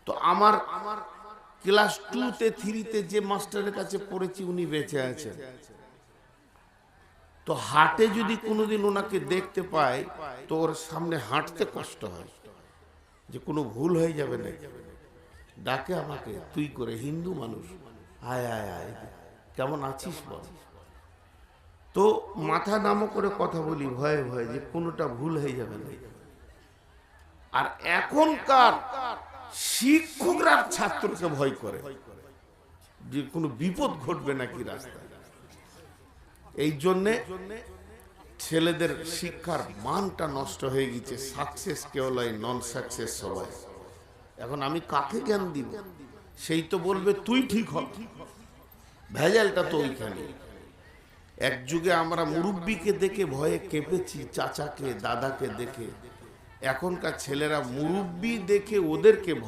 তো আমার ক্লাস 2-তে 3-তে যে মাস্টারের কাছে পড়েছি উনি বেঁচে আছেন। তো হাটে যদি কোনোদিন ওনাকে দেখতে পাই তো ওর সামনে হাঁটতে কষ্ট হয়, যে কোনো ভুল হয়ে যাবে না। ডাকে আমাকে তুই করে, হিন্দু মানুষ, আয় আয় আয়, কেমন আছিস বল। তো মাথা নামো করে কথা বলি ভয়ে ভয়ে, যে কোনোটা ভুল হয়ে যাবে না। আর এখনকার শিক্ষকরা ছাত্রকে ভয় করে, যে কোনো বিপদ ঘটবে নাকি রাস্তায়। এই জন্যে ছেলেদের শিক্ষার মানটা নষ্ট হয়ে গেছে। সাকসেস কেউ নয়, নন সাকসেস সবাই। এখন আমি কাকে জ্ঞান দিব? সেই তো বলবে তুই ঠিক হ। ভেজালটা তো ওইখানে। এক যুগে আমরা মুরব্বিকে দেখে ভয়ে কেঁপেছি, চাচাকে দাদাকে দেখে। এখনকার ছেলেরা মুরব্বি দেখে ওদেরকে